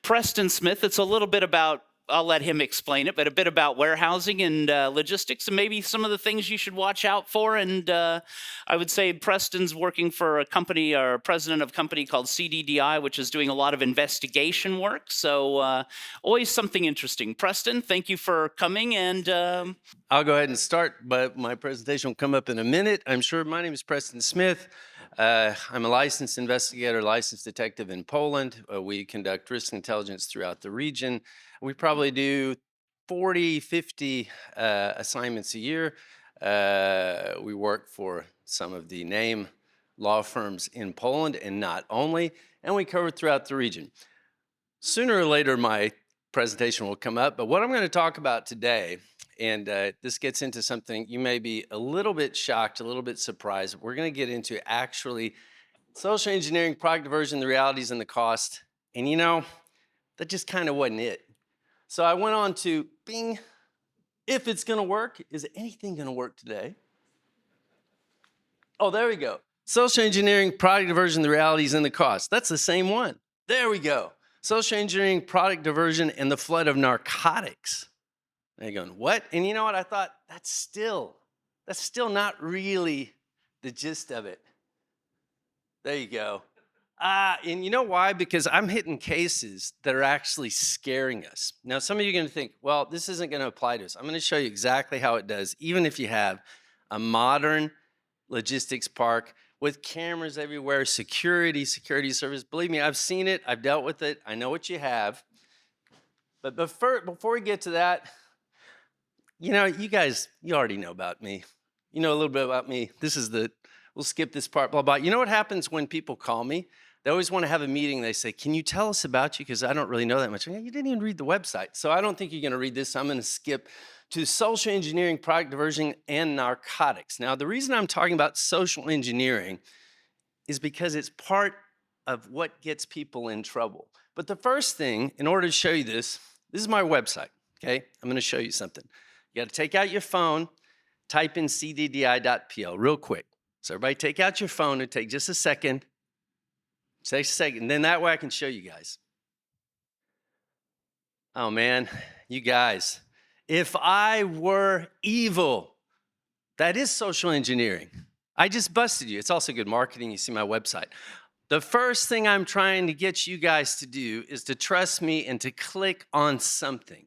Preston Smith. It's a little bit about, I'll let him explain it, but a bit about warehousing and logistics and maybe some of the things you should watch out for. And I would say Preston's working for a company or president of a company called CDDI, which is doing a lot of investigation work. So always something interesting. Preston, thank you for coming. And I'll go ahead and start, but my presentation will come up in a minute. I'm sure. My name is Preston Smith. I'm a licensed investigator, licensed detective in Poland. We conduct risk intelligence throughout the region. We probably do 40, 50 assignments a year. We work for some of the name law firms in Poland and not only, and we cover throughout the region. Sooner or later, my presentation will come up, but what I'm going to talk about today, and this gets into something you may be a little bit shocked, a little bit surprised. We're going to get into actually social engineering, product diversion, the realities and the cost. And you know, that just kind of wasn't it. So I went on to Bing, if it's going to work, is anything going to work today? Oh, there we go. Social engineering, product diversion, the realities and the cost. That's the same one. There we go. Social engineering, product diversion, and the flood of narcotics. And you're going, what? And you know what? I thought, that's still not really the gist of it. There you go. And you know why? Because I'm hitting cases that are actually scaring us. Now, some of you are going to think, well, this isn't going to apply to us. I'm going to show you exactly how it does, even if you have a modern logistics park with cameras everywhere, security service. Believe me, I've seen it. I've dealt with it. I know what you have. But before we get to that, you know, you guys, you already know about me. You know a little bit about me. We'll skip this part, blah, blah. You know what happens when people call me? They always want to have a meeting. They say, can you tell us about you? Because I don't really know that much. You didn't even read the website. So I don't think you're going to read this. So I'm going to skip to social engineering, product diversion, and narcotics. Now, the reason I'm talking about social engineering is because it's part of what gets people in trouble. But the first thing, in order to show you this is my website, okay? I'm going to show you something. You got to take out your phone, type in cddi.pl real quick. So everybody take out your phone. It'll take just a second. Take a second. Then that way I can show you guys. Oh, man, you guys. If I were evil, that is social engineering. I just busted you. It's also good marketing. You see my website. The first thing I'm trying to get you guys to do is to trust me and to click on something.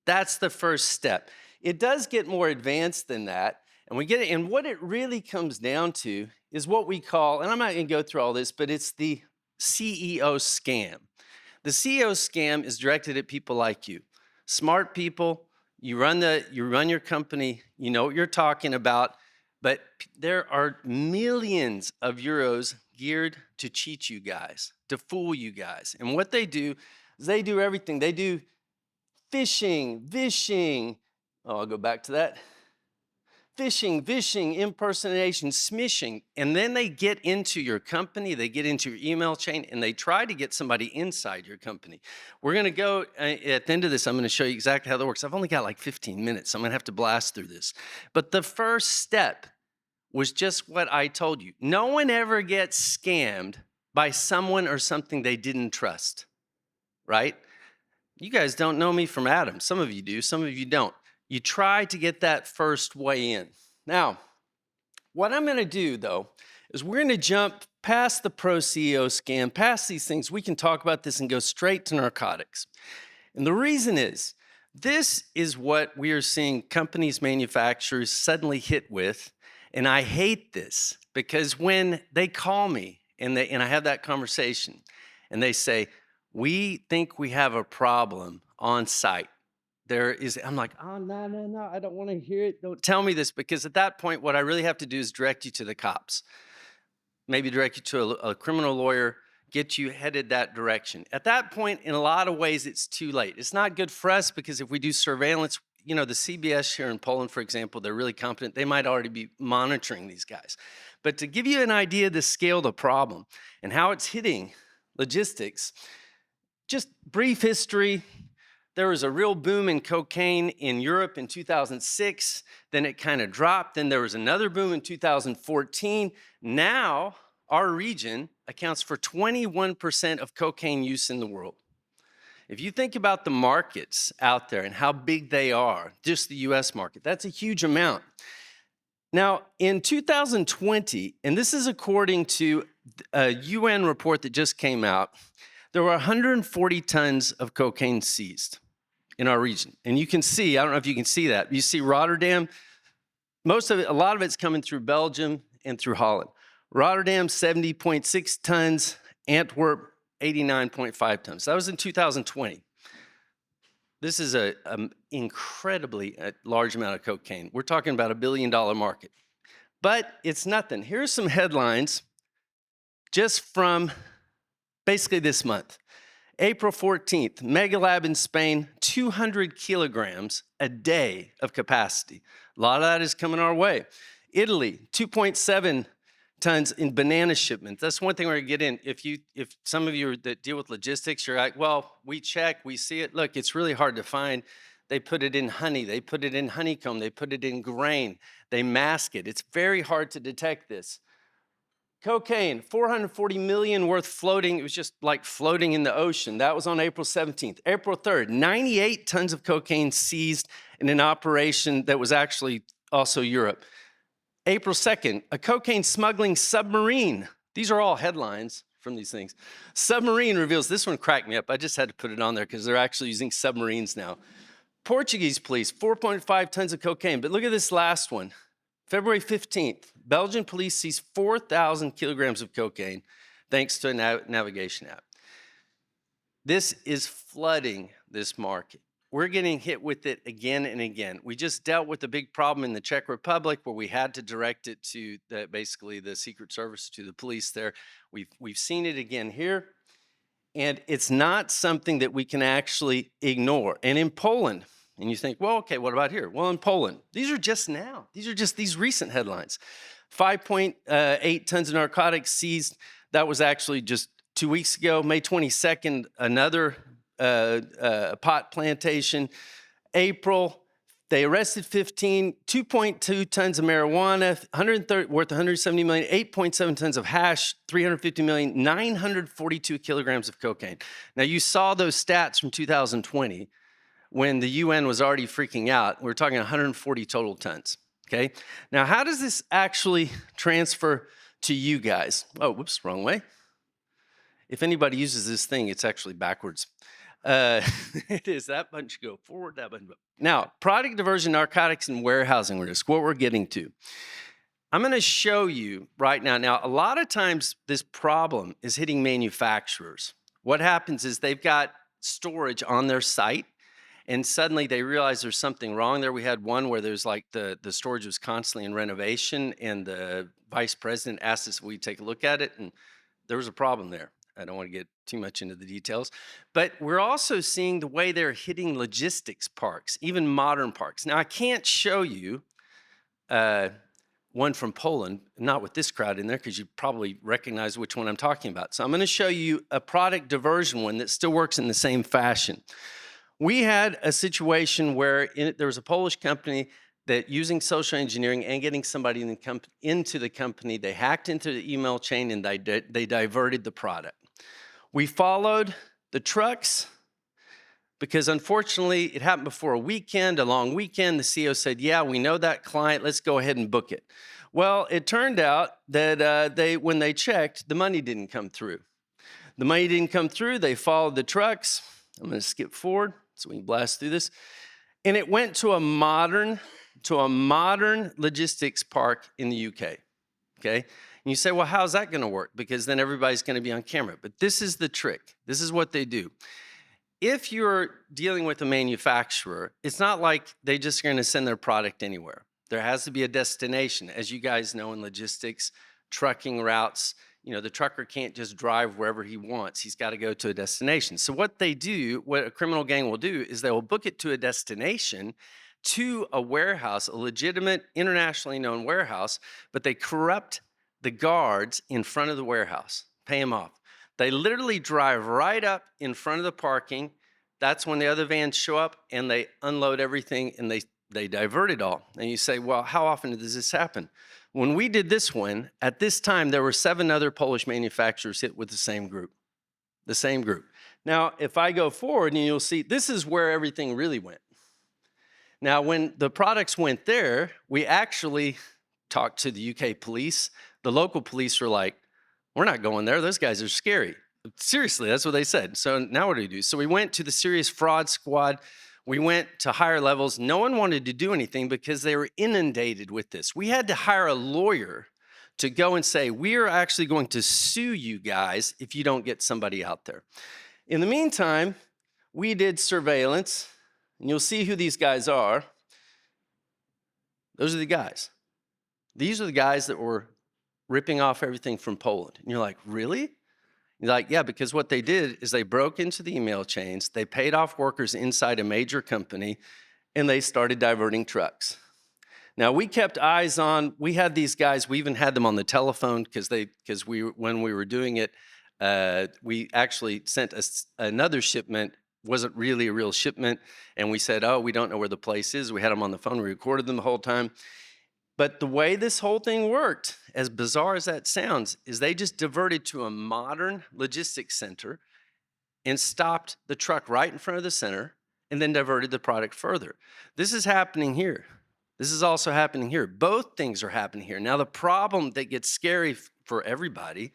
That's the first step. It does get more advanced than that. And we get it. And what it really comes down to is what we call, and I'm not going to go through all this, but it's the CEO scam. The CEO scam is directed at people like you. Smart people, you run your company, you know what you're talking about, but there are millions of euros geared to cheat you guys, to fool you guys. And what they do is they do everything. They do phishing, vishing. Oh, I'll go back to that. Phishing, vishing, impersonation, smishing, and then they get into your company, they get into your email chain, and they try to get somebody inside your company. We're going to go, at the end of this, I'm going to show you exactly how that works. I've only got like 15 minutes, so I'm going to have to blast through this. But the first step was just what I told you. No one ever gets scammed by someone or something they didn't trust, right? You guys don't know me from Adam. Some of you do, some of you don't. You try to get that first way in. Now, what I'm going to do, though, is we're going to jump past the pro CEO scam, past these things. We can talk about this and go straight to narcotics. And the reason is, this is what we are seeing companies, manufacturers suddenly hit with. And I hate this because when they call me and I have that conversation and they say, we think we have a problem on site. I'm like, oh, no, I don't want to hear it. Don't tell me this, because at that point, what I really have to do is direct you to the cops. Maybe direct you to a criminal lawyer, get you headed that direction. At that point, in a lot of ways, it's too late. It's not good for us because if we do surveillance, you know, the CBS here in Poland, for example, they're really competent. They might already be monitoring these guys. But to give you an idea of the scale of the problem and how it's hitting logistics, just brief history. There was a real boom in cocaine in Europe in 2006. Then it kind of dropped. Then there was another boom in 2014. Now, our region accounts for 21% of cocaine use in the world. If you think about the markets out there and how big they are, just the US market, that's a huge amount. Now, in 2020, and this is according to a UN report that just came out, there were 140 tons of cocaine seized in our region. And you can see, I don't know if you can see that, you see Rotterdam, most of it, a lot of it's coming through Belgium and through Holland. Rotterdam, 70.6 tons, Antwerp, 89.5 tons. That was in 2020. This is an incredibly large amount of cocaine. We're talking about $1 billion market. But it's nothing. Here's some headlines just from basically this month. April 14th, Mega Lab in Spain, 200 kilograms a day of capacity. A lot of that is coming our way. Italy, 2.7 tons in banana shipments. That's one thing we're gonna get in. If some of you that deal with logistics, you're like, well, we check, we see it. Look, it's really hard to find. They put it in honey, they put it in honeycomb, they put it in grain, they mask it. It's very hard to detect this. Cocaine, 440 million worth floating. It was just like floating in the ocean. That was on April 17th. April 3rd, 98 tons of cocaine seized in an operation that was actually also Europe. April 2nd, a cocaine smuggling submarine. These are all headlines from these things. Submarine reveals, this one cracked me up. I just had to put it on there because they're actually using submarines now. Portuguese police, 4.5 tons of cocaine. But look at this last one. February 15th, Belgian police seized 4,000 kilograms of cocaine thanks to a navigation app. This is flooding this market. We're getting hit with it again and again. We just dealt with a big problem in the Czech Republic where we had to direct it to basically the Secret Service, to the police there. We've seen it again here, and it's not something that we can actually ignore. And in Poland, and you think, well, okay, what about here? Well, in Poland, these are just now. These are just these recent headlines. 5.8 tons of narcotics seized. That was actually just 2 weeks ago. May 22nd, another pot plantation. April, they arrested 15, 2.2 tons of marijuana, worth 170 million, 8.7 tons of hash, 350 million, 942 kilograms of cocaine. Now, you saw those stats from 2020 when the UN was already freaking out. We're talking 140 total tons, okay? Now, how does this actually transfer to you guys? Oh, whoops, wrong way. If anybody uses this thing, it's actually backwards. It is that button should go forward, that button. Now, product diversion, narcotics, and warehousing risk, what we're getting to. I'm gonna show you right now. Now, a lot of times this problem is hitting manufacturers. What happens is they've got storage on their site, and suddenly they realize there's something wrong there. We had one where there's like the storage was constantly in renovation, and the vice president asked us if we'd take a look at it, and there was a problem there. I don't want to get too much into the details, but we're also seeing the way they're hitting logistics parks, even modern parks. Now, I can't show you one from Poland, not with this crowd in there, because you probably recognize which one I'm talking about. So I'm going to show you a product diversion one that still works in the same fashion. We had a situation where there was a Polish company that, using social engineering and getting somebody into the company, they hacked into the email chain and they diverted the product. We followed the trucks because, unfortunately, it happened before a weekend, a long weekend. The CEO said, yeah, we know that client. Let's go ahead and book it. Well, it turned out that when they checked, the money didn't come through. The money didn't come through. They followed the trucks. I'm going to skip forward so we can blast through this. And it went to a modern logistics park in the UK, okay? And you say, well, how's that gonna work? Because then everybody's gonna be on camera. But this is the trick. This is what they do. If you're dealing with a manufacturer, it's not like they just are gonna send their product anywhere. There has to be a destination. As you guys know in logistics, trucking routes, you know, the trucker can't just drive wherever he wants. He's got to go to a destination. So what they do, what a criminal gang will do, is they will book it to a destination, to a warehouse, a legitimate, internationally known warehouse, but they corrupt the guards in front of the warehouse, pay them off. They literally drive right up in front of the parking. That's when the other vans show up, and they unload everything, and they divert it all. And you say, well, how often does this happen? When we did this one, at this time, there were 7 other Polish manufacturers hit with the same group. Now, if I go forward, and you'll see, this is where everything really went. Now, when the products went there, we actually talked to the UK police. The local police were like, we're not going there. Those guys are scary. Seriously, that's what they said. So now what do we do? So we went to the serious fraud squad. We went to higher levels. No one wanted to do anything because they were inundated with this. We had to hire a lawyer to go and say, we are actually going to sue you guys if you don't get somebody out there. In the meantime, we did surveillance, and you'll see who these guys are. Those are the guys. These are the guys that were ripping off everything from Poland. And you're like, really? You're like, yeah, because what they did is they broke into the email chains, they paid off workers inside a major company, and they started diverting trucks. Now, we kept eyes on, we had these guys, we even had them on the telephone when we were doing it, we actually sent another shipment, wasn't really a real shipment, and we said, oh, we don't know where the place is. We had them on the phone, we recorded them the whole time. But the way this whole thing worked, as bizarre as that sounds, is they just diverted to a modern logistics center and stopped the truck right in front of the center and then diverted the product further. This is happening here. This is also happening here. Both things are happening here. Now, the problem that gets scary for everybody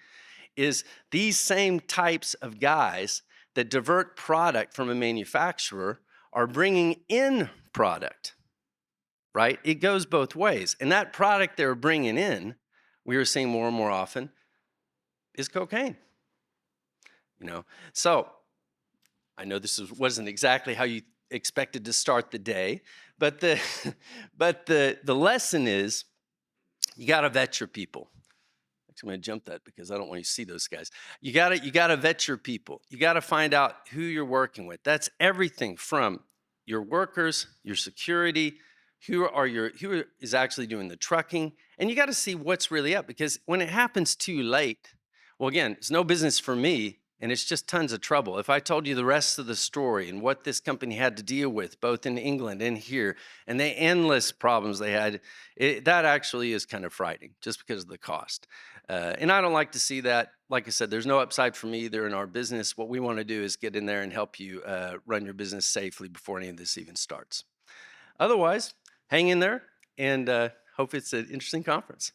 is these same types of guys that divert product from a manufacturer are bringing in product. Right? It goes both ways. And that product they were bringing in, we were seeing more and more often, is cocaine. So I know this wasn't exactly how you expected to start the day, but the lesson is you got to vet your people. Actually, I'm going to jump that because I don't want you to see those guys. You got to vet your people. You got to find out who you're working with. That's everything from your workers, your security, who is actually doing the trucking, and you got to see what's really up, because when it happens too late, well, again, it's no business for me, and it's just tons of trouble. If I told you the rest of the story and what this company had to deal with, both in England and here, and the endless problems they had, that actually is kind of frightening, just because of the cost. And I don't like to see that. Like I said, there's no upside for me either in our business. What we want to do is get in there and help you run your business safely before any of this even starts. Otherwise, hang in there, and hope it's an interesting conference.